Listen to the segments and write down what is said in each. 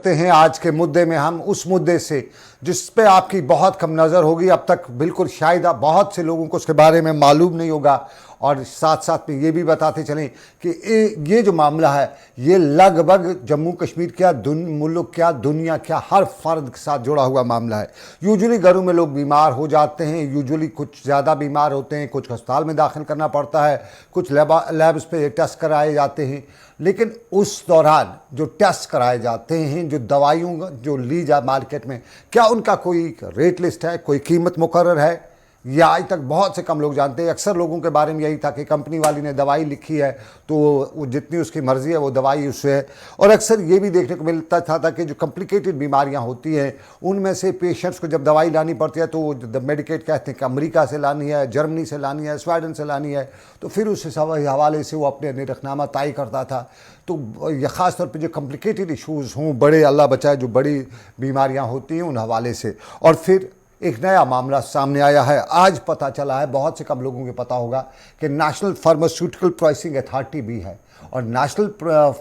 हैं आज के मुद्दे में हम उस मुद्दे से जिस पे आपकी बहुत कम नज़र होगी। अब तक बिल्कुल शायद बहुत से लोगों को उसके बारे में मालूम नहीं होगा। और साथ साथ में ये भी बताते चलें कि ये जो मामला है ये लगभग जम्मू कश्मीर क्या मुल्क क्या दुनिया क्या हर फर्द के साथ जुड़ा हुआ मामला है। यूजुअली घरों में लोग बीमार हो जाते हैं, यूजुअली कुछ ज़्यादा बीमार होते हैं, कुछ अस्पताल में दाखिल करना पड़ता है, कुछ लैब्स पे टेस्ट कराए जाते हैं। लेकिन उस दौरान जो टेस्ट कराए जाते हैं, जो दवाइयों जो ली जा मार्केट में, क्या उनका कोई रेट लिस्ट है, कोई कीमत मुकर्रर है? या आज तक बहुत से कम लोग जानते हैं। अक्सर लोगों के बारे में यही था कि कंपनी वाली ने दवाई लिखी है तो वो जितनी उसकी मर्ज़ी है वो दवाई उससे है। और अक्सर ये भी देखने को मिलता था कि जो कॉम्प्लिकेटेड बीमारियां होती हैं उनमें से पेशेंट्स को जब दवाई लानी पड़ती है तो वो मेडिकेट कहते हैं कि अमेरिका से लानी है, जर्मनी से लानी है, स्वीडन से लानी है, तो फिर उस हवाले से वो अपने निरखनामा तय करता था। तो यह ख़ास तौर पे जो कॉम्प्लिकेटेड इशूज़ हों, बड़े अल्लाह बचाए जो बड़ी बीमारियां होती हैं उन हवाले से। और फिर एक नया मामला सामने आया है, आज पता चला है, बहुत से कम लोगों को पता होगा कि नेशनल फार्मास्यूटिकल प्राइसिंग अथॉरिटी भी है। और नेशनल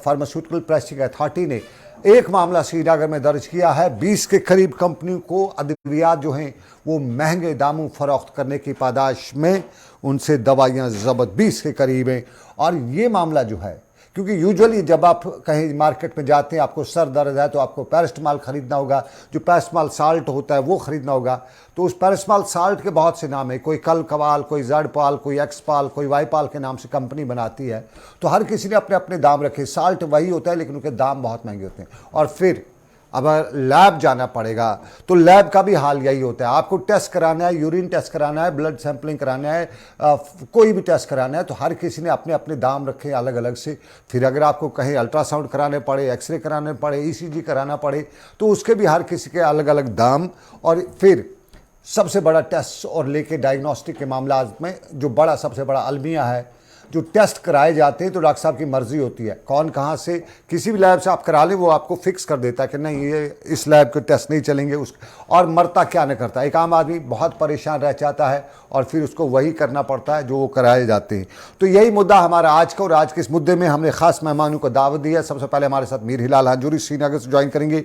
फार्मास्यूटिकल प्राइसिंग अथॉरिटी ने एक मामला श्रीनगर में दर्ज किया है। 20 के करीब कंपनियों को अद्वियात जो हैं वो महंगे दामों फरोख्त करने की पादाश में उनसे दवाइयाँ ज़ब्त 20 के करीब हैं। और ये मामला जो है, क्योंकि यूजुअली जब आप कहीं मार्केट में जाते हैं, आपको सर दर्द है तो आपको पैरास्टामॉल ख़रीदना होगा, जो पैरास्टामॉल साल्ट होता है वो ख़रीदना होगा। तो उस पैरास्टामॉल साल्ट के बहुत से नाम है, कोई कलकवाल, कोई जड़पाल, कोई एक्सपाल, कोई वाईपाल के नाम से कंपनी बनाती है। तो हर किसी ने अपने अपने दाम रखे। साल्ट वही होता है लेकिन उनके दाम बहुत महंगे होते हैं। और फिर अब लैब जाना पड़ेगा तो लैब का भी हाल यही होता है। आपको टेस्ट कराना है, यूरिन टेस्ट कराना है, ब्लड सैंपलिंग कराना है, कोई भी टेस्ट कराना है, तो हर किसी ने अपने अपने दाम रखे अलग अलग से। फिर अगर आपको कहीं अल्ट्रासाउंड कराने पड़े, एक्सरे कराने पड़े, ईसीजी कराना पड़े, तो उसके भी हर किसी के अलग अलग दाम। और फिर सबसे बड़ा टेस्ट और लेके डायग्नोस्टिक के मामला में जो बड़ा सबसे बड़ा अलमिया है, जो टेस्ट कराए जाते हैं तो डॉक्टर साहब की मर्ज़ी होती है कौन कहाँ से, किसी भी लैब से आप करा लें वो आपको फिक्स कर देता है कि नहीं ये इस लैब के टेस्ट नहीं चलेंगे उस। और मरता क्या न करता, एक आम आदमी बहुत परेशान रह जाता है और फिर उसको वही करना पड़ता है जो वो कराए जाते हैं। तो यही मुद्दा हमारा आज का। और आज के इस मुद्दे में हमने ख़ास मेहमानों को दावत दी है। सबसे पहले हमारे साथ मीर हिलाल हांजूरी श्रीनगर से ज्वाइन करेंगे।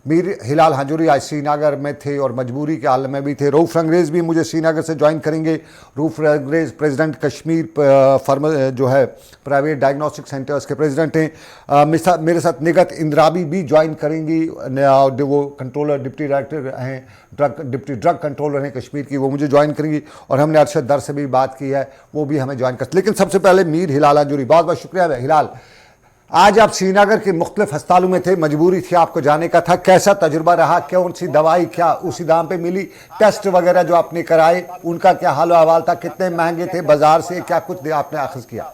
मीर हिलाल हांजूरी आज श्रीनगर में थे और मजबूरी के हाल में भी थे। रऊफ़ रंगरेज़ भी मुझे श्रीनगर से ज्वाइन करेंगे। रऊफ़ रंगरेज़ प्रेसिडेंट कश्मीर फर्म जो है प्राइवेट डायग्नोस्टिक सेंटर्स के प्रेसिडेंट हैं। मेरे साथ निगत इंद्राबी भी ज्वाइन करेंगी, वो कंट्रोलर डिप्टी डायरेक्टर हैं, डिप्टी ड्रग कंट्रोलर हैं कश्मीर की, वो मुझे ज्वाइन करेंगी। और हमने अरशद दर से भी बात की है, वो भी हमें ज्वाइन कर। लेकिन सबसे पहले मीर हिलाल हांजूरी, बहुत बहुत शुक्रिया। हिलाल, आज आप श्रीनगर के मुख्तलिफ अस्पतालों में थे, मजबूरी थी आपको जाने का था, कैसा तजुर्बा रहा? कौन सी दवाई क्या उसी दाम पे मिली? टेस्ट वगैरह जो आपने कराए उनका क्या हाल अहवाल था? कितने महंगे थे बाजार से? क्या कुछ आपने अखज़ किया?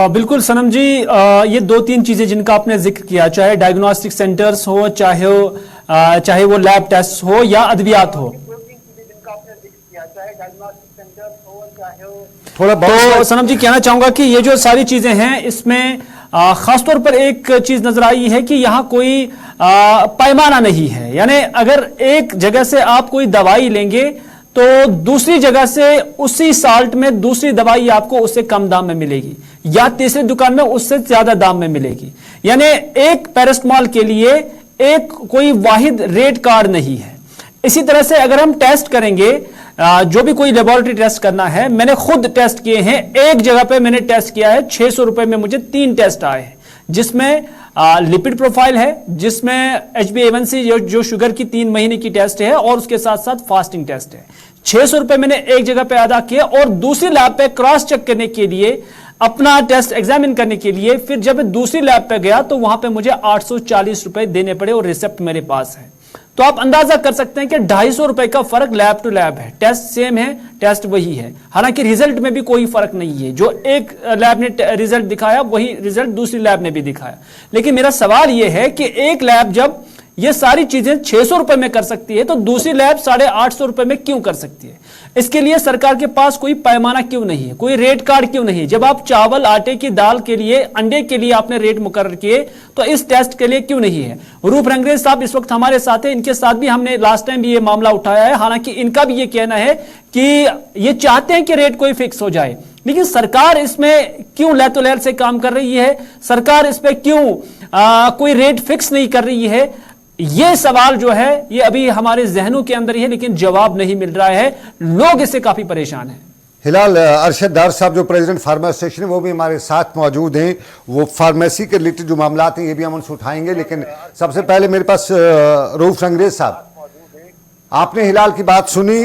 बिल्कुल सनम जी, ये दो तीन चीज़ें जिनका आपने जिक्र किया, चाहे डायग्नोस्टिक सेंटर्स हो, चाहे वो लैब टेस्ट हो या अद्वियात हो, थोड़ा तो सनम जी कहना चाहूंगा कि ये जो सारी चीजें हैं इसमें खासतौर पर एक चीज नजर आई है कि यहाँ कोई पैमाना नहीं है। यानी अगर एक जगह से आप कोई दवाई लेंगे तो दूसरी जगह से उसी साल्ट में दूसरी दवाई आपको उससे कम दाम में मिलेगी या तीसरी दुकान में उससे ज्यादा दाम में मिलेगी। यानी एक पैरास्टामॉल के लिए एक कोई वाहिद रेट कार्ड नहीं है। इसी तरह से अगर हम टेस्ट करेंगे, जो भी कोई लेबोरेटरी टेस्ट करना है, मैंने खुद टेस्ट किए हैं। एक जगह पे मैंने टेस्ट किया है, 600 रुपए में मुझे 3 टेस्ट आए हैं, जिसमें लिपिड प्रोफाइल है, जिसमें HbA1c जो शुगर की 3 महीने की टेस्ट है और उसके साथ साथ फास्टिंग टेस्ट है। 600 रुपए मैंने एक जगह पे अदा किया और दूसरी लैब पे क्रॉस चेक करने के लिए, अपना टेस्ट एग्जामिन करने के लिए, फिर जब दूसरी लैब पे गया तो वहां पे मुझे 840 रुपए देने पड़े और रिसिप्ट मेरे पास है। तो आप अंदाजा कर सकते हैं कि 250 रुपए का फर्क लैब टू लैब है। टेस्ट सेम है, टेस्ट वही है, हालांकि रिजल्ट में भी कोई फर्क नहीं है। जो एक लैब ने रिजल्ट दिखाया वही रिजल्ट दूसरी लैब ने भी दिखाया। लेकिन मेरा सवाल यह है कि एक लैब जब ये सारी चीजें 600 रुपए में कर सकती है, तो दूसरी लैब 850 रुपए में क्यों कर सकती है? इसके लिए सरकार के पास कोई पैमाना क्यों नहीं है, कोई रेट कार्ड क्यों नहीं? जब आप चावल, आटे की दाल के लिए, अंडे के लिए आपने रेट मुकर्रर किए, तो इस टेस्ट के लिए क्यों नहीं है? रूप रंगरेज साहब इस वक्त हमारे साथ है, इनके साथ भी हमने लास्ट टाइम भी ये मामला उठाया है। हालांकि इनका भी ये कहना है कि ये चाहते हैं कि रेट कोई फिक्स हो जाए, लेकिन सरकार इसमें क्यों लैतोलैल से काम कर रही है? सरकार इस पे क्यों कोई रेट फिक्स नहीं कर रही है? ये सवाल जो है ये अभी हमारे जहनों के अंदर ही है, लेकिन जवाब नहीं मिल रहा है। लोग इससे काफी परेशान हैं। हिलाल अरशद डार साहब जो प्रेसिडेंट फार्मा एसोसिएशन है वो भी हमारे साथ मौजूद हैं। वो फार्मेसी के रिलेटेड जो मामला हैं ये भी हम उनसे उठाएंगे, लेकिन सबसे पहले मेरे पास रूफ रंगरेज साहब, आपने हिलाल की बात सुनी।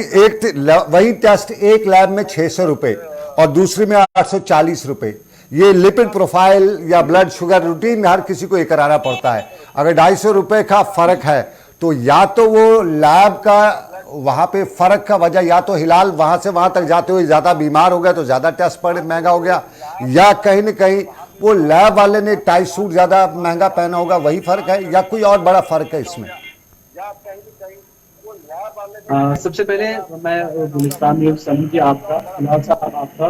वही टेस्ट एक लैब में 600 रुपए और दूसरे में 840 रुपए। ये लिपिड प्रोफाइल या ब्लड शुगर रूटीन हर किसी को ये कराना पड़ता है। अगर 250 रुपए का फर्क है तो या तो वो लैब का वहां पे फर्क का वजह, या तो हिलाल वहां से वहां तक जाते हुए ज्यादा बीमार हो गया तो ज्यादा टेस्ट पड़े महंगा हो गया, या कहीं ना कहीं वो लैब वाले ने टाई सूट ज्यादा महंगा पहना होगा, वही फर्क है, या कोई और बड़ा फर्क है इसमें? सबसे पहले मैं गुलिस्तान न्यूज़ समिति आपका, हिलाल साहब आपका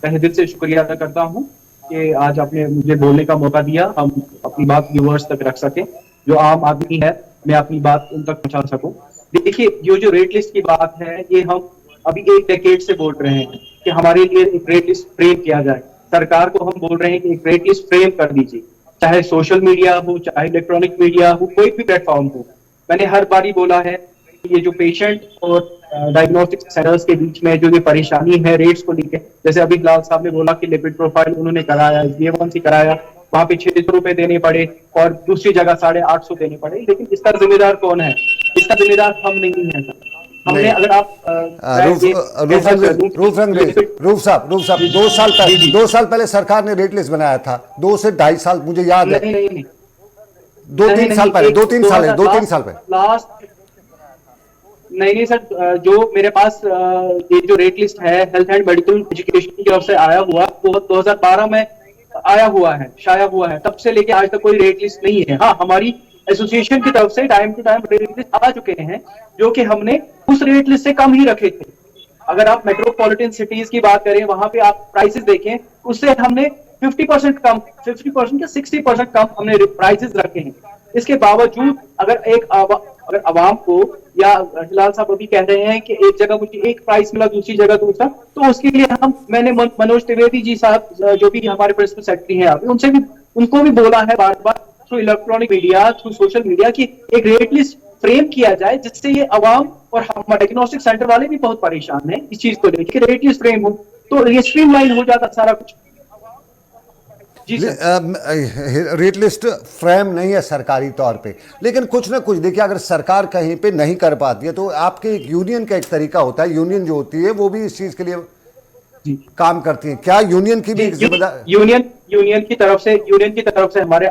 तहे दिल से शुक्रिया अदा करता हूं कि आज आपने मुझे बोलने का मौका दिया, हम अपनी बात व्यूअर्स तक रख सके, जो आम आदमी है मैं अपनी बात उन तक पहुंचा सकूं। देखिए, ये जो रेट लिस्ट की बात है ये हम अभी एक डेकेड से बोल रहे हैं कि हमारे लिए एक रेट लिस्ट फ्रेम किया जाए। सरकार को हम बोल रहे हैं कि एक रेट लिस्ट फ्रेम कर दीजिए, चाहे सोशल मीडिया हो, चाहे इलेक्ट्रॉनिक मीडिया हो, कोई भी प्लेटफॉर्म हो। मैंने हर बारी बोला है कि ये जो पेशेंट और डायग्नोस्टिक सेंटर्स के बीच में जो ये परेशानी है रेट्स को लेकर, जैसे अभी लाल साहब ने बोला कि लिपिड प्रोफाइल उन्होंने कराया, HbA1c कराया, वहां पे 600 रुपए देने पड़े और दूसरी जगह 850 देने पड़े, लेकिन इसका जिम्मेदार कौन है? इसका जिम्मेदार हम नहीं है सर। हमने अगर आप रूफ साहब 2 साल पहले सरकार ने रेट लिस्ट बनाया था, 2 से 2.5 साल मुझे याद है। नहीं, 2-3 साल पहले लास्ट नहीं सर, जो मेरे पास ये जो रेट लिस्ट है हेल्थ एंड मेडिकल एजुकेशन की तरफ से आया हुआ, वो 2012 में आया हुआ है, शाया हुआ है। तब से लेके आज तक कोई रेट लिस्ट नहीं है। हाँ, हमारी एसोसिएशन की तरफ से time to time rate list आ चुके हैं, जो कि हमने उस रेट लिस्ट से कम ही रखे थे। अगर आप मेट्रोपॉलिटन सिटीज की बात करें, वहां पे आप प्राइसेस देखें, उससे हमने 50% कम, 50% या 60% कम हमने प्राइसेस रखे हैं। इसके बावजूद अगर अवाम को, या हिलाल साहब अभी कह रहे हैं कि एक जगह मुझे एक प्राइस मिला, दूसरी जगह दूसरा, तो उसके लिए मैंने मनोज त्रिवेदी जी साहब जो भी हमारे प्रिंसिपल सेक्रेटरी हैं, उनको भी बोला है बार बार through electronic media, through social media, की एक रेट लिस्ट फ्रेम किया जाए, जिससे ये अवाम और हमारे डायग्नोस्टिक सेंटर वाले भी बहुत परेशान हैं इस चीज को लेकर। रेट लिस्ट फ्रेम हो तो ये स्ट्रीमलाइन हो जाता सारा कुछ। रेट लिस्ट फ्रेम नहीं है सरकारी तौर पे, लेकिन कुछ ना कुछ देखिए, अगर सरकार कहीं पे नहीं कर पाती है तो आपके एक यूनियन का एक तरीका होता है, यूनियन जो होती है वो भी इस चीज के लिए काम करती है। क्या यूनियन की भी जिम्मेदारी? यूनियन की तरफ से हमारे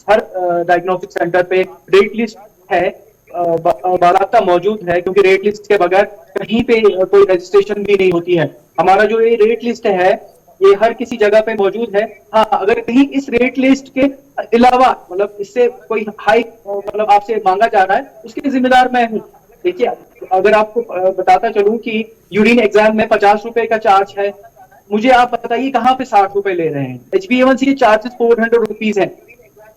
हर डायग्नोस्टिक सेंटर पे रेट लिस्ट है, बाकायदा मौजूद है, क्योंकि रेट लिस्ट के बगैर कहीं पे कोई रजिस्ट्रेशन भी नहीं होती है। हमारा जो ये रेट लिस्ट है ये हर किसी जगह पे मौजूद है। हाँ, अगर कहीं इस रेट लिस्ट के अलावा मतलब इससे कोई हाई मतलब आपसे मांगा जा रहा है, उसके जिम्मेदार मैं हूँ। देखिए, अगर आपको बताता चलूं कि यूरिन एग्जाम में 50 रुपए का चार्ज है, मुझे आप बताइए कहाँ पे 60 रुपए ले रहे हैं? HbA1c के चार्जेस 400 रुपीज है,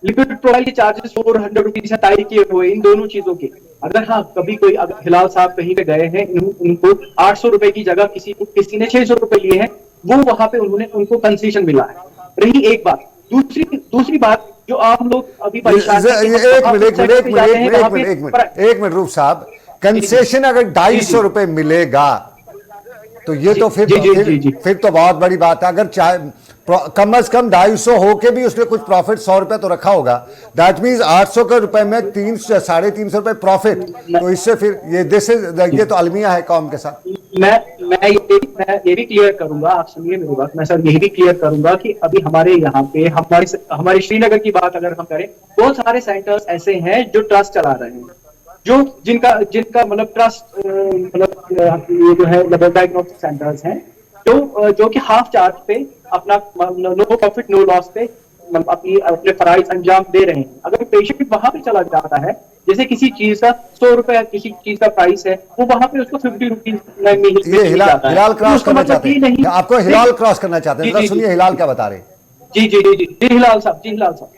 लिपिड प्रोफाइल के चार्जेस 400 रुपीज है तय किए हुए इन दोनों चीजों के। अगर हाँ कभी कोई अगर हिलाल साहब कहीं पे गए हैं, उनको 800 रुपए की जगह किसी ने 600 रुपए लिए हैं, वो वहां पे उनको कंसेशन मिला है। रही एक बात, दूसरी बात जो आप लोग अभी परेशान एक मिनट रूफ साहब, कंसेशन अगर 250 रुपए मिलेगा तो ये तो फिर तो बहुत बड़ी बात है। अगर कम से कम 250 होके भी उसने कुछ प्रॉफिट 100 रुपए तो रखा होगा, दैट मीन्स 800 के रुपए में 300-350 रुपए प्रॉफिट, तो इससे फिर ये तो अलमिया है कौम के साथ। मैं ये भी क्लियर करूंगा, आप सुनिए मेरी बात, मैं सर यही भी क्लियर करूंगा कि अभी हमारे यहाँ पे हमारे श्रीनगर की बात अगर हम करें, बहुत सारे सेंटर्स ऐसे हैं जो ट्रस्ट चला रहे हैं, जो जिनका मतलब ट्रस्ट मतलब ये जो है डायग्नोस्टिक सेंटर्स हैं, जो कि हाफ चार्ज पे अपना नो प्रॉफिट नो लॉस पे अपने फराइज अंजाम दे रहे हैं। अगर पेशेंट वहां पे चला जाता है जैसे किसी चीज का 100 रुपए किसी चीज का प्राइस है, वो वहां पे उसको 50 रुपीज में ये हिलाल क्रॉस करना चाहते हैं, नहीं, आपको हिलाल क्रॉस करना चाहते हैं, जी, जी, सुनिए हिलाल क्या बता रहे हैं। जी जी जी जी जी हिलाल साहब, जी हिलाल साहब।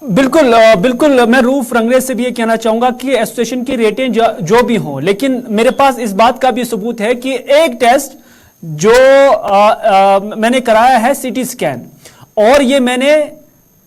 बिल्कुल बिल्कुल, मैं रूफ रंगरेज से भी ये कहना चाहूंगा कि एसोसिएशन की रेटें जो भी हों, लेकिन मेरे पास इस बात का भी सबूत है कि एक टेस्ट जो मैंने कराया है सीटी स्कैन, और ये मैंने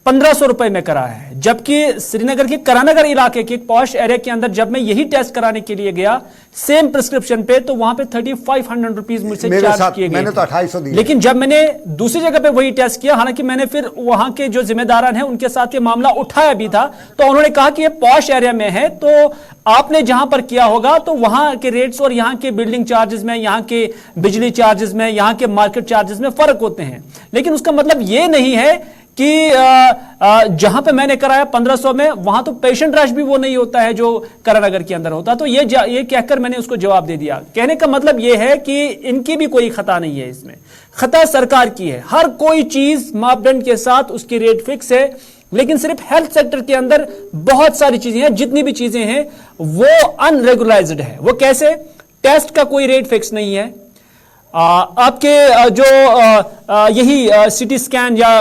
1500 रुपए में कराया है, जबकि श्रीनगर के करानगर इलाके के एक पॉश एरिया के अंदर जब मैं यही टेस्ट कराने के लिए गया सेम प्रिस्क्रिप्शन पे, तो वहां पे 3500 रुपीज मुझसे चार्ज किए गए। मैंने तो 2800 दिए। लेकिन जब मैंने दूसरी जगह पे वही टेस्ट किया, हालांकि मैंने फिर वहां के जो जिम्मेदारान हैं उनके साथ ये मामला उठाया भी था, तो उन्होंने कहा कि ये पॉश एरिया में है, तो आपने जहां पर किया होगा तो वहां के रेट्स और यहां के बिल्डिंग चार्जेस में, यहां के बिजली चार्जेस में, यहां के मार्केट चार्जेस में फर्क होते हैं। लेकिन उसका मतलब ये नहीं है कि जहां पे मैंने कराया 1500 में, वहां तो पेशेंट रश भी वो नहीं होता है जो करानगर के अंदर होता। तो ये कहकर मैंने उसको जवाब दे दिया। कहने का मतलब ये है कि इनकी भी कोई खता नहीं है, इसमें खता सरकार की है। हर कोई चीज मापदंड के साथ उसकी रेट फिक्स है, लेकिन सिर्फ हेल्थ सेक्टर के अंदर बहुत सारी चीजें हैं, जितनी भी चीजें हैं वो अनरेगुलाइज्ड है। वो कैसे? टेस्ट का कोई रेट फिक्स नहीं है। आपके जो यही सिटी स्कैन या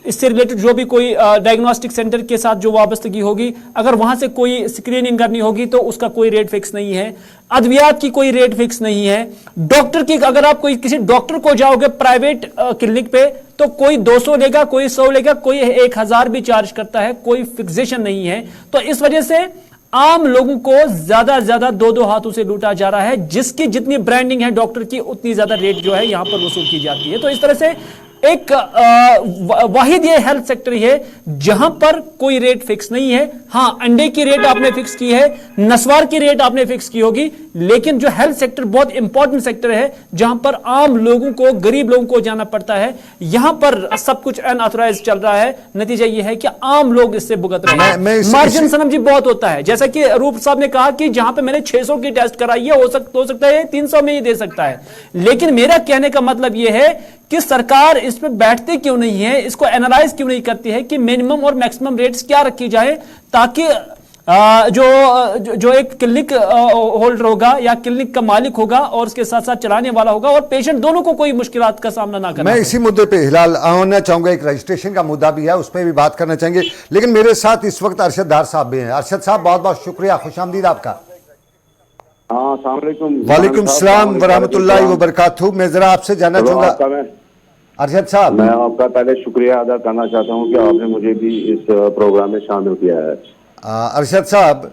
इससे रिलेटेड जो भी कोई डायग्नोस्टिक सेंटर के साथ जो वाबस्तगी होगी, अगर वहां से कोई स्क्रीनिंग करनी होगी तो उसका कोई रेट फिक्स नहीं है। अद्वियात की कोई रेट फिक्स नहीं है। डॉक्टर की, अगर आप कोई किसी डॉक्टर को जाओगे प्राइवेट क्लिनिक पे, तो कोई 200 लेगा, कोई 100 लेगा, कोई 1000 भी चार्ज करता है, कोई फिक्सेशन नहीं है। तो इस वजह से आम लोगों को ज्यादा ज्यादा दो हाथों से लूटा जा रहा है। जिसकी जितनी ब्रांडिंग है डॉक्टर की, उतनी ज्यादा रेट जो है यहां पर वसूल की जाती है। तो इस तरह से एक वाहिद ये हेल्थ सेक्टर है जहां पर कोई रेट फिक्स नहीं है। हां, अंडे की रेट आपने फिक्स की है, नस्वार की रेट आपने फिक्स की होगी, लेकिन जो हेल्थ सेक्टर बहुत इंपॉर्टेंट सेक्टर है, जहां पर आम लोगों को, गरीब लोगों को जाना पड़ता है, यहां पर सब कुछ अनऑथराइज्ड चल रहा है। नतीजा यह है कि आम लोग इससे भुगत रहे हैं। मार्जिन सनम जी बहुत होता है, जैसा कि रूप साहब ने कहा कि जहां पे मैंने 600 की टेस्ट कराई है, हो सकता है 300 में ही दे सकता है। लेकिन मेरा कहने का मतलब यह है कि सरकार इस पे बैठती क्यों नहीं है, इसको एनालाइज क्यों नहीं करती है कि मिनिमम और मैक्सिमम रेट्स क्या रखी जाए, ताकि जो एक क्लिनिक होल्डर होगा या क्लिनिक का मालिक होगा और उसके साथ साथ चलाने वाला होगा और पेशेंट, दोनों को कोई मुश्किलात का सामना ना करना। मैं इसी मुद्दे पे हिलाल आना चाहूंगा, एक रजिस्ट्रेशन का मुद्दा भी है, उस पर भी बात करना चाहेंगे, लेकिन मेरे साथ इस वक्त अरशद डार साहब भी हैं। अरशद साहब, बहुत बहुत शुक्रिया, खुशामदीद आपका। वालेकुम सलाम वरहमतुल्लाहि व बरकातहू। मैं जरा आपसे जानना चाहूंगा अरशद साहब, मैं आपका पहले शुक्रिया अदा करना चाहता हूं कि आपने मुझे भी इस प्रोग्राम में शामिल किया है। अरशद साहब,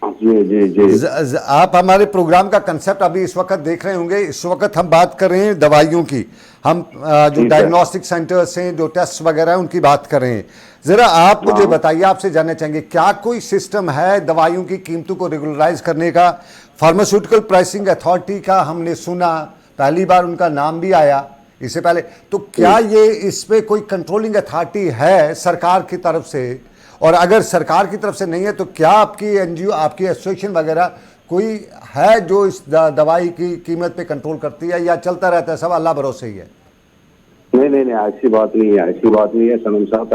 जी जी जी, आप हमारे प्रोग्राम का कंसेप्ट अभी इस वक्त देख रहे होंगे। इस वक्त हम बात कर रहे हैं दवाइयों की, हम जो डायग्नोस्टिक सेंटर्स हैं, जो टेस्ट वगैरह हैं, उनकी बात कर रहे हैं। जरा आप मुझे बताइए, आपसे जानना चाहेंगे, क्या कोई सिस्टम है दवाइयों की कीमतों को रेगुलराइज करने का? फार्मास्यूटिकल प्राइसिंग अथॉरिटी का हमने सुना, पहली बार उनका नाम भी आया इससे पहले, तो क्या ये इस पे कोई कंट्रोलिंग अथॉरिटी है सरकार की तरफ से? और अगर सरकार की तरफ से नहीं है तो क्या आपकी एनजीओ, आपकी एसोसिएशन वगैरह कोई है जो इस दवाई की कीमत पे कंट्रोल करती है, या चलता रहता है सब अल्लाह भरोसे ही है? नहीं, ऐसी बात नहीं है, ऐसी बात नहीं है सनम साहब।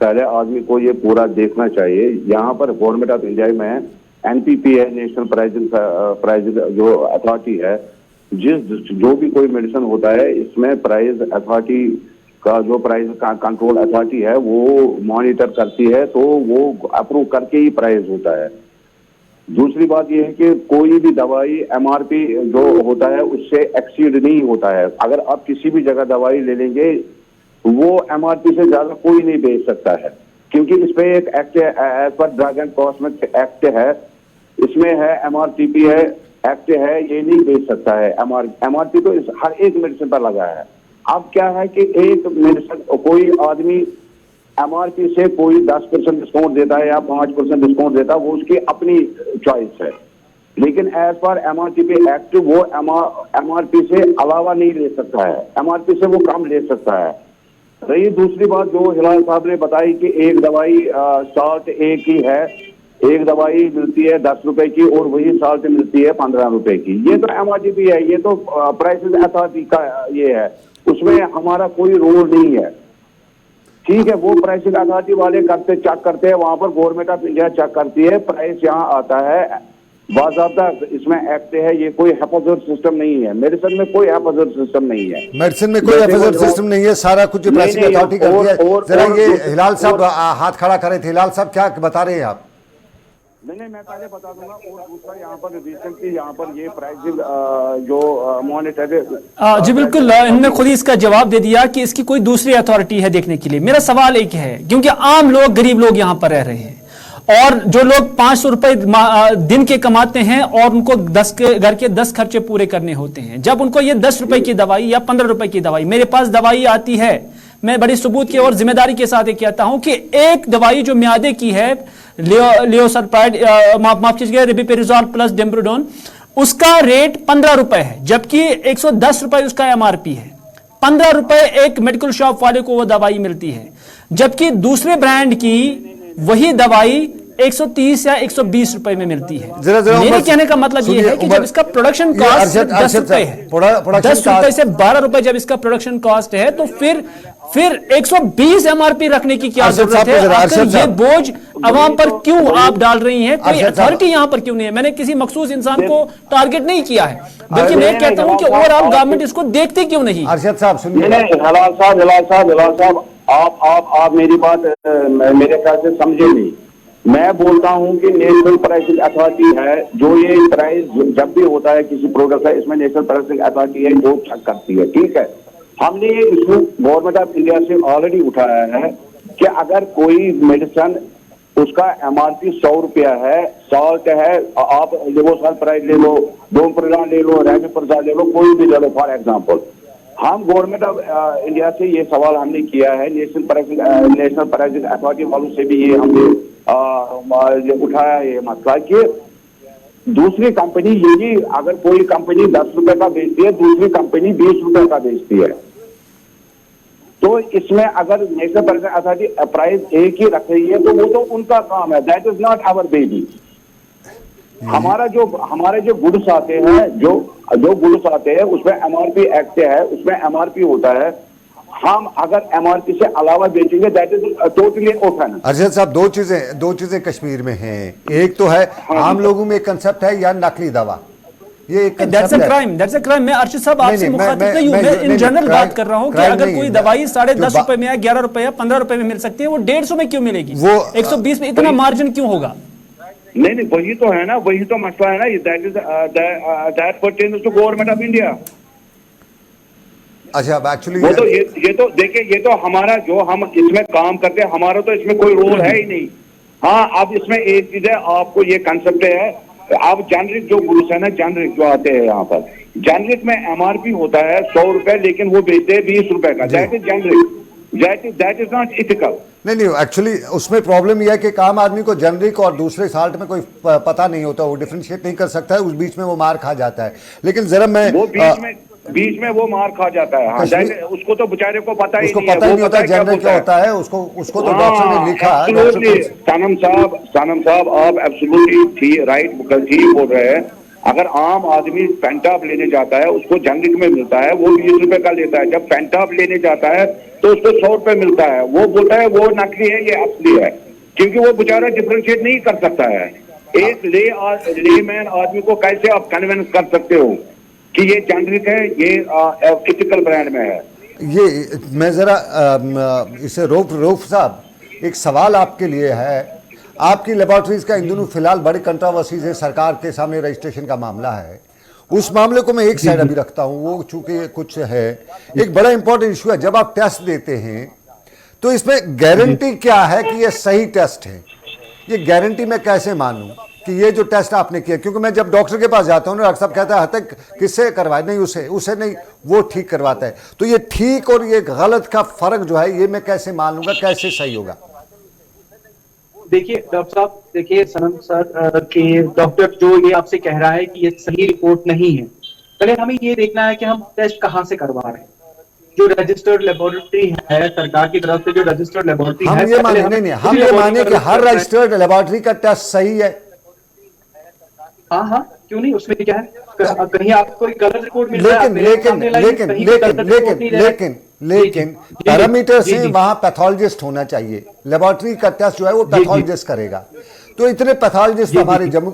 पहले आदमी को ये पूरा देखना चाहिए। यहाँ पर गवर्नमेंट ऑफ इंडिया में एनपीपी है, नेशनल प्राइस जो अथॉरिटी है, जो भी कोई मेडिसिन होता है, इसमें प्राइस अथॉरिटी का जो प्राइस का कंट्रोल अथॉरिटी है वो मॉनिटर करती है, तो वो अप्रूव करके ही प्राइस होता है। दूसरी बात यह है कि कोई भी दवाई एमआरपी जो होता है उससे एक्सीड नहीं होता है। अगर आप किसी भी जगह दवाई ले लेंगे, वो एमआरपी से ज्यादा कोई नहीं बेच सकता है, क्योंकि इस पे एक एक्ट है, as per drug and cosmetic act है, इसमें है एमआरटीपी है, एक्ट है, ये नहीं बेच सकता है। एमआरपी तो हर एक मेडिसिन पर लगा है। अब क्या है कि एक मेडिसिन, कोई आदमी एमआरपी से कोई 10% डिस्काउंट देता है या 5% डिस्काउंट देता है, वो उसकी अपनी चॉइस है, लेकिन एज पर एमआरटीपी एक्ट वो एमआरपी से अलावा नहीं ले सकता है, एमआरपी से वो कम ले सकता है। रही दूसरी बात जो हिलाल साहब ने बताई कि एक दवाई साल्ट एक ही है, एक दवाई मिलती है 10 रुपए की और वही साल्ट मिलती है 15 रुपए की, ये तो एमआरटीपी है, ये तो प्राइसेस अथॉरिटी का ये है। उसमें हमारा कोई रोल नहीं है। ठीक है, वो प्राइसिंग अथॉरिटी वाले चेक करते हैं, वहां पर गवर्नमेंट ऑफ इंडिया चेक करती है, प्राइस यहाँ आता है बाज़ाब्ता, इसमें एक्ट है, ये कोई हेफाजत सिस्टम नहीं है। मेडिसिन में कोई हेफाजत सिस्टम नहीं है, मेडिसिन में कोई हेफाजत सिस्टम नहीं है, सारा कुछ प्राइसिंग अथॉरिटी करती है। जरा ये हिलाल साहब हाथ खड़ा करे थे, हिलाल साहब क्या बता रहे हैं आप? नहीं, मैं पहले बता दूंगा। और दूसरा यहाँ पर रिसेंटली यहाँ पर ये प्राइसिंग जो मॉनिटर जी बिल्कुल, इन्होंने खुद ही इसका जवाब दे दिया कि इसकी कोई दूसरी अथॉरिटी है देखने के लिए। मेरा सवाल एक है, क्योंकि आम लोग, गरीब लोग यहाँ पर रह रहे हैं, और जो लोग 500 रुपए दिन के कमाते हैं और उनको घर के 10 खर्चे पूरे करने होते हैं, जब उनको ये 10 रुपए की दवाई या 15 रुपए की दवाई, मेरे पास दवाई आती है, मैं बड़ी सबूत की और जिम्मेदारी के साथ ये कहता हूं कि एक दवाई जो म्यादे की है, लियोसर्पाइड, माफ कीजिएगा, रिबिपेरिजोल प्लस डेम्ब्रोडोन, उसका रेट 15 रुपए है, जबकि 110 रुपए उसका एमआरपी है। 15 रुपए एक मेडिकल शॉप वाले को वो दवाई मिलती है, जबकि दूसरे ब्रांड की वही दवाई 130 या 120 रुपए में मिलती है। मेरे कहने का मतलब ये है कि जब इसका प्रोडक्शन कॉस्ट 10 रुपए है, 10 रुपए से 12 रुपए जब इसका प्रोडक्शन कॉस्ट है, तो फिर 120 एमआरपी रखने की क्या जरूरत है? आखिर ये बोझ अवाम पर क्यों आप डाल रही हैं? कोई अथॉरिटी यहाँ पर क्यों नहीं है? मैंने किसी मखसूस इंसान को टारगेट नहीं किया है, बल्कि मैं कहता हूँ कि ओवरऑल गवर्नमेंट इसको देखती क्यों नहीं? अरशद साहब सुनिए। हिलाल साहब, आप मेरी बात मेरे ख्याल से समझे नहीं। मैं बोलता हूं कि नेशनल प्राइसिंग अथॉरिटी है, जो ये प्राइस जब भी होता है किसी प्रोडक्ट का, इसमें नेशनल प्राइसिंग अथॉरिटी है जो चेक करती है। ठीक है, हमने ये इशू गवर्नमेंट ऑफ इंडिया से ऑलरेडी उठाया है कि अगर कोई मेडिसिन उसका एमआरपी 100 रुपया है, सॉल्ट है, आप लेवोसल्फराइड ले लो, डोमप्रोजान ले लो, रेमिप्रोजान ले लो, कोई भी ले लो फॉर एग्जाम्पल। हम गवर्नमेंट ऑफ इंडिया से ये सवाल हमने किया है, नेशनल प्राइसिंग अथॉरिटी वालों से भी ये हमने उठाया ये मसला कि दूसरी कंपनी, यही अगर कोई कंपनी 10 रुपए का बेचती है, दूसरी कंपनी 20 रुपए का बेचती है, तो इसमें अगर नेशनल प्राइसिंग अथॉरिटी प्राइस एक ही रख रही है, तो वो तो उनका काम है, that is not our baby. हमारे जो गुड्स आते हैं, जो गुड्स आते हैं, उसमें एमआरपी एक्ट है, उसमें एमआरपी होता है। हम अगर एमआरपी से अलावा बेचेंगे, that is totally open. Arshad साहब, दो चीजें कश्मीर में हैं। एक तो है आम लोगों में एक कंसेप्ट है या नकली दवा, ये एक दैट्स अ क्राइम। मैं अर्शद साहब आपसे मुखातिब नहीं हूं, मैं इन जनरल बात कर रहा हूं कि अगर कोई दवाई 10.5 रुपए में या 11 रुपए या 15 रुपए में मिल सकती है, वो 150 में क्यों मिलेगी? वो 120 में इतना मार्जिन क्यों होगा? नहीं, वही तो है ना, वही तो मसला है ना। That pertains to government of India. अच्छा, एक्चुअली वो तो ये तो देखिए, ये तो हमारा जो हम इसमें काम करते हैं, हमारा तो इसमें कोई रोल है ही नहीं। हाँ, अब इसमें एक चीज है, आपको ये कंसेप्ट है, आप जेनरिक जो गुड्स है ना, जेनरिक जो आते हैं यहाँ पर, जेनरिक में एमआरपी होता है 100 रुपए, लेकिन वो बेचते हैं 20 रुपए का। That is generic, that is not ethical. नहीं, एक्चुअली उसमें प्रॉब्लम यह है कि आम आदमी को जेनरिक और दूसरे साल्ट में कोई पता नहीं होता, वो डिफरेंशिएट नहीं कर सकता है, उस बीच में वो मार खा जाता है। लेकिन जरा मैं वो बीच में वो मार खा जाता है। हाँ, उसको तो बेचारे को पता ही नहीं होता है जेनरिक क्या होता है, उसको तो डॉक्टर ने लिखा। सनम साहब, आप एब्सोल्युटली राइट, ठीक बोल रहे हैं। अगर आम आदमी पेंटाप लेने जाता है, उसको जेनरिक में मिलता है, वो 20 रुपए का लेता है। जब पेंटाप लेने जाता है तो उसको 100 रुपए मिलता है, वो बोलता है वो नकली है, ये असली है, क्योंकि वो बेचारा डिफरेंशिएट नहीं कर सकता है। एक लेमैन आदमी को कैसे आप कन्विंस कर सकते हो कि ये जेनरिक है, ये एथिकल ब्रांड में है? ये मैं जरा इसे रऊफ साहब, एक सवाल आपके लिए है। आपकी लेबोरेटरीज का इन दिनों फिलहाल बड़ी कंट्रोवर्सीज है, सरकार के सामने रजिस्ट्रेशन का मामला है। उस मामले को मैं एक साइड अभी रखता हूं, वो चूंकि कुछ है, एक बड़ा इंपॉर्टेंट इशू है। जब आप टेस्ट देते हैं तो इसमें गारंटी क्या है कि ये सही टेस्ट है? ये गारंटी मैं कैसे मानूं कि ये जो टेस्ट आपने किया? क्योंकि मैं जब डॉक्टर के पास जाता हूँ ना, डॉक्टर साहब कहता है हतक किससे करवाए, नहीं उसे नहीं, वो ठीक करवाता है। तो ये ठीक और ये गलत का फर्क जो है, ये मैं कैसे मान लूंगा, कैसे सही होगा? देखिए डॉक्टर साहब, देखिए सनम सर के डॉक्टर जो ये आपसे कह रहा है कि ये सही रिपोर्ट नहीं है, पहले हमें ये देखना है कि हम टेस्ट कहाँ से करवा रहे हैं। जो रजिस्टर्ड लेबोरेटरी है सरकार की तरफ से, जो रजिस्टर्ड लेबोरेटरी है, हम ये माने कि हर रजिस्टर्ड लेबोरेटरी का टेस्ट सही है। हाँ, क्यों नहीं, उसमें क्या है? कहीं आपको कोई गलत रिपोर्ट मिल रहा है, लेकिन आप मेरे लेकिन सामने लाइए, लेकिन कहीं कोई गलत लेकिन रिपोर्ट नहीं लेकिन दे रहा है। लेकिन जी, लेकिन जी, पैरामीटर जी, से जी, वहां पैथोलॉजिस्ट होना चाहिए, लेबोरेटरी का टेस्ट जो है वो जी, जी। पैथोलॉजिस्ट करेगा। तो इतने पैथोलॉजिस्ट जी, हमारे जी, जम्मू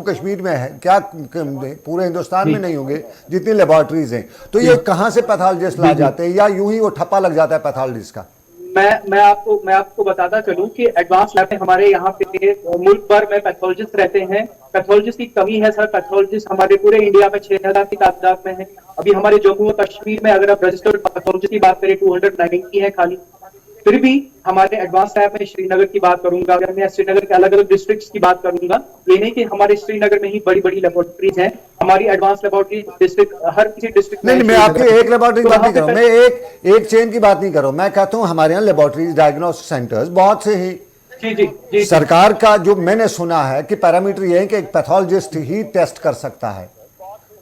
कश्मीर में है क्या, पूरे हिंदुस्तान जी, में नहीं होंगे जितनी लेबोरेटरीज हैं? तो ये कहाँ से पैथोलॉजिस्ट ला जी, जी। जाते हैं, या यूं ही वो ठप्पा लग जाता है पैथोलॉजिस्ट का? मैं आपको बताता चलूं कि एडवांस लैब में हमारे यहाँ पे मुल्क भर में पैथोलॉजिस्ट रहते हैं। पैथोलॉजिस्ट की कमी है सर। पैथोलॉजिस्ट हमारे पूरे इंडिया में 6,000 की तादाद में है। अभी हमारे जम्मू और कश्मीर में अगर आप रजिस्टर्ड पैथोलॉजिस्ट की बात करें 290 है खाली। फिर भी हमारे एडवांस लैब में श्रीनगर की बात करूंगा, अगर मैं श्रीनगर के अलग अलग डिस्ट्रिक्ट्स की बात करूंगा, ये नहीं कि हमारे श्रीनगर में ही बड़ी बड़ी लेबोरेटरीज हैं। हमारी एडवांस लेबोरेटरी डिस्ट्रिक्ट, हर किसी डिस्ट्रिक्ट में। नहीं, मैं आपकी एक लेबोरेटरी की बात नहीं कर रहा हूं, मैं एक चेन की बात नहीं कर रहा हूं। मैं कहता हूं हमारे यहाँ लेबोरेटरीज, डायग्नोस्टिक सेंटर्स बहुत से ही। जी, सरकार का जो मैंने सुना है कि पैरामीटर ये है कि एक पैथोलॉजिस्ट ही टेस्ट कर सकता है,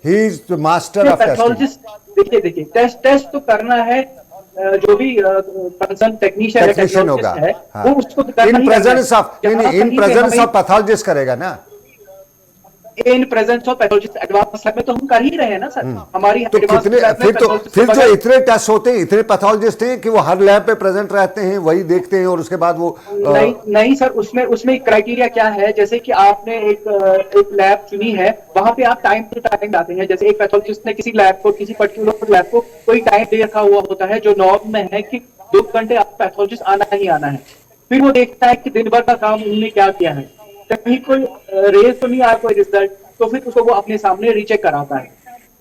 he is the master of testing. Pathologist देखिए टेस्ट तो करना है, जो भी कंसर्न टेक्नीशियन होगा, है हाँ। वो उसको करना इन ही प्रेजेंस करना ऑफ, है। नहीं, इन प्रेजेंस ऑफ पैथोलॉजिस्ट करेगा ना। In presence of pathologist advance lab में तो हम कर ही रहे हैं ना सर। हमारी तो advanced कितने lab में फिर pathologist के जो बगैर- इतने टेस्ट होते हैं, इतने पैथोलॉजिस्ट हैं कि वो हर लैब पे प्रेजेंट रहते हैं, वही देखते हैं और उसके बाद वो नहीं सर, उसमें क्राइटेरिया क्या है? जैसे कि आपने एक लैब चुनी है, वहां पे आप टाइम टू टाइम आते हैं। जैसे एक पैथोलॉजिस्ट ने किसी लैब को, किसी पर्टिकुलर लैब को कोई टाइम दे रखा हुआ होता है, जो नॉर्म में है कि 2 घंटे आप पैथोलॉजिस्ट आना ही आना है। फिर वो देखता है कि दिन भर का काम उन्होंने क्या किया है, कहीं कोई रेस तो नहीं आया कोई रिजल्ट, तो फिर उसको वो अपने सामने रीचेक कराता है।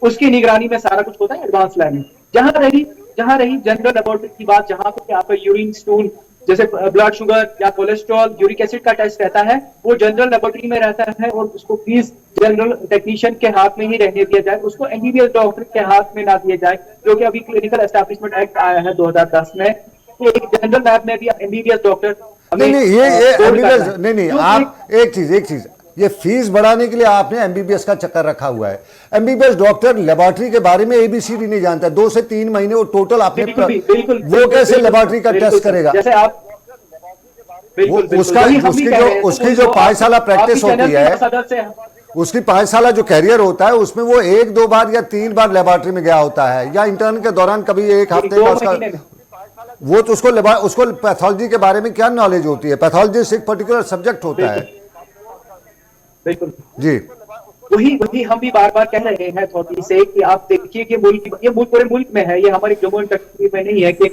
उसकी निगरानी में सारा कुछ होता है एडवांस लैब में। जहां रही जनरल लेबोरेटरी की बात, जहां पे आपका यूरिन स्टूल, जैसे ब्लड शुगर या कोलेस्ट्रॉल, यूरिक एसिड का टेस्ट रहता है, वो जनरल लेबोरेटरी में रहता है। और उसको प्लीज जनरल टेक्नीशियन के हाथ में ही रहने दिया जाए, उसको एमबीबीएस डॉक्टर के हाथ में ना दिया जाए, जो कि अभी क्लिनिकल एस्टैब्लिशमेंट एक्ट आया है 2010 में। तो एक जनरल लैब में भी एमबीबीएस डॉक्टर नहीं, ये एमबीबीएस नहीं, आप एक चीज, ये फीस बढ़ाने के लिए आपने एमबीबीएस का चक्कर रखा हुआ है। एमबीबीएस डॉक्टर लेबोरेटरी के बारे में एबीसीडी नहीं जानता, 2 से 3 महीने वो टोटल आपने वो कैसे लेबोरेटरी का टेस्ट करेगा? जैसे आप उसकी जो 5 साल प्रैक्टिस होती है, उसकी 5 साल जो कैरियर होता है, उसमें वो 1-2 बार या 3 बार लेबोरेटरी में गया होता है, या इंटर्न के दौरान कभी 1 हफ्ते का उसका, वो तो उसको पैथोलॉजी के बारे में क्या नॉलेज होती है? पैथोलॉजिस्ट एक पर्टिकुलर सब्जेक्ट होता है। बिल्कुल जी, वही हम भी बार बार कह रहे हैं अथॉरिटी से कि आप देखिए कि ये मुल्क पूरे मुल्क में है, ये हमारे जम्मू एंड कश्मीर में नहीं है कि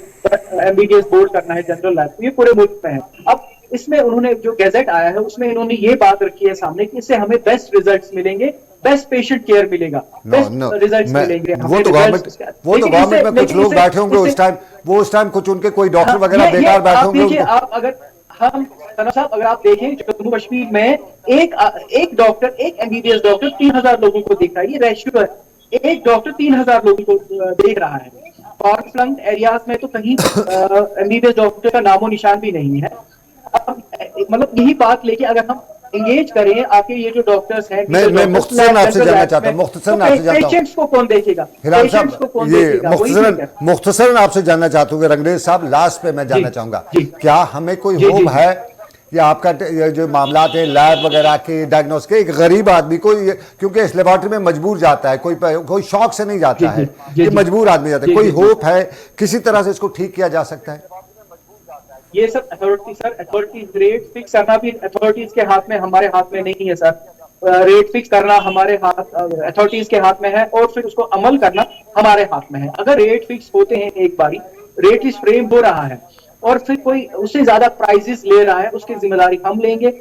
एमबीबीएस बोर्ड करना है जनरल लैब, ये पूरे मुल्क में है। अब इसमें उन्होंने जो गैजेट आया है उसमें इन्होंने ये बात रखी है सामने कि इससे हमें बेस्ट रिजल्ट्स मिलेंगे, बेस्ट पेशेंट केयर मिलेगा, बेस्ट रिजल्ट्स मिलेंगे। वो तो गवर्नमेंट में कुछ लोग बैठे होंगे उस टाइम कुछ उनके कोई डॉक्टर वगैरह बेकार बैठे होंगे। आप अगर साहब अगर आप देखें जम्मू कश्मीर में एक डॉक्टर, एक एमबीबीएस डॉक्टर 3,000 लोगों को देख रहा है। ये रेशियो है, एक डॉक्टर 3,000 लोगों को देख रहा है। फॉर फ्लंग एरियाज में तो कहीं एमबीबीएस डॉक्टर का नामो निशान भी नहीं है। अब मतलब यही बात लेके अगर हम एंगेज करें, आपके ये जो डॉक्टर्स हैं, मैं मुख्तसरन आपसे जानना चाहता हूं, पेशेंट्स को कौन देखेगा? हिलाल साहब, ये मुख्तसरन आपसे जानना चाहता हूँ रंगरेज साहब, लास्ट पे मैं जानना चाहूंगा, क्या हमें कोई होप है या आपका जो मामला है लैब वगैरह के, डायग्नोस्टिक, एक गरीब आदमी को, क्योंकि इस लेबोरेटरी में मजबूर जाता है, कोई शौक से नहीं जाता है, ये मजबूर आदमी जाता है, कोई होप है किसी तरह से इसको ठीक किया जा सकता है? ये सब अथॉरिटी रेट फिक्स करना भी अथॉरिटीज के हाथ में, हमारे हाथ में नहीं है सर। रेट फिक्स करना हमारे हाथ, अथॉरिटीज के हाथ में है, और फिर उसको अमल करना हमारे हाथ में है। अगर रेट फिक्स होते हैं, एक बारी रेट इस फ्रेम हो रहा है और फिर कोई उससे ज्यादा प्राइजेस ले रहा है, उसकी जिम्मेदारी हम लेंगे।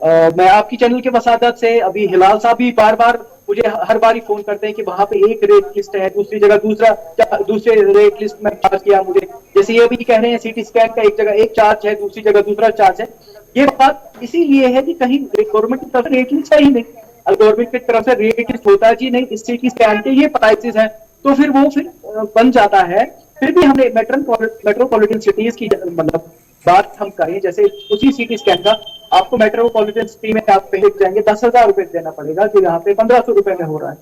मैं आपकी चैनल के वसादत से, अभी हिलाल साहब भी बार बार मुझे हर बारी फोन करते हैं कि वहां पे एक रेट लिस्ट है, दूसरी जगह दूसरे रेट लिस्ट में चार्ज किया मुझे। जैसे ये भी कह रहे हैं सीटी स्कैन का एक जगह एक चार्ज है, दूसरी जगह दूसरा चार्ज है। ये बात इसीलिए है कि कहीं गवर्नमेंट की तरफ से रेट लिस्ट है ही नहीं। अगर गवर्नमेंट की तरफ से रेट लिस्ट होता जी नहीं, इस सीटी स्कैन के ये प्राइसेस हैं, तो फिर वो बन जाता है। फिर भी हमने मेट्रोपॉलिटन सिटीज की मतलब बात हम करें, जैसे उसी सीटी स्कैन का आपको मेट्रोपॉलिटन सिटी में आप पहले जाएंगे 10,000 रुपए देना पड़ेगा, जो यहाँ पे 1,500 रुपए में हो रहा है।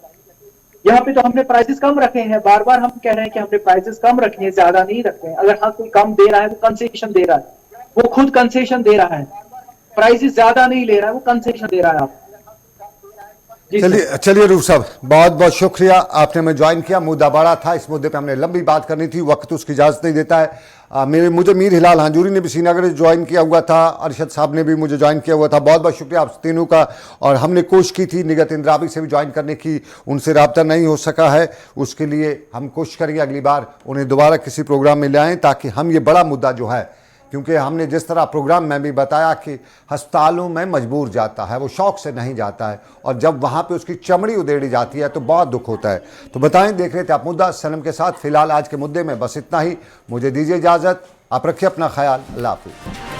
यहाँ पे तो हमने प्राइसेस कम रखे हैं, बार बार हम कह रहे हैं कि हमने प्राइसेस कम रखे हैं, ज्यादा नहीं रखे हैं। अगर हाँ कोई कम दे रहा है, वो कंसेशन दे रहा है, वो खुद कंसेशन दे रहा है, प्राइसेस ज्यादा नहीं ले रहा है, वो कंसेशन दे रहा है। आप जी चलिए चलिए रूफ साहब, बहुत बहुत शुक्रिया, आपने हमें ज्वाइन किया। मुद्दा बड़ा था, इस मुद्दे पे हमने लंबी बात करनी थी, वक्त उसकी इजाज़त नहीं देता है। मुझे मीर हिलाल हांजूरी ने भी श्रीनगर ज्वाइन किया हुआ था, अरशद साहब ने भी मुझे ज्वाइन किया हुआ था। बहुत बहुत शुक्रिया आप तीनों का। और हमने कोशिश की थी निगत इंद्राबी से भी ज्वाइन करने की, उनसे रब्ता नहीं हो सका है। उसके लिए हम कोशिश करेंगे अगली बार उन्हें दोबारा किसी प्रोग्राम में ले आएँ, ताकि हम ये बड़ा मुद्दा जो है, क्योंकि हमने जिस तरह प्रोग्राम में भी बताया कि अस्पतालों में मजबूर जाता है, वो शौक से नहीं जाता है, और जब वहाँ पे उसकी चमड़ी उधेड़ी जाती है तो बहुत दुख होता है। तो बताएं, देख रहे थे आप मुद्दा सनम के साथ। फिलहाल आज के मुद्दे में बस इतना ही, मुझे दीजिए इजाज़त, आप रखिए अपना ख्याल, अल्लाह हाफिज़।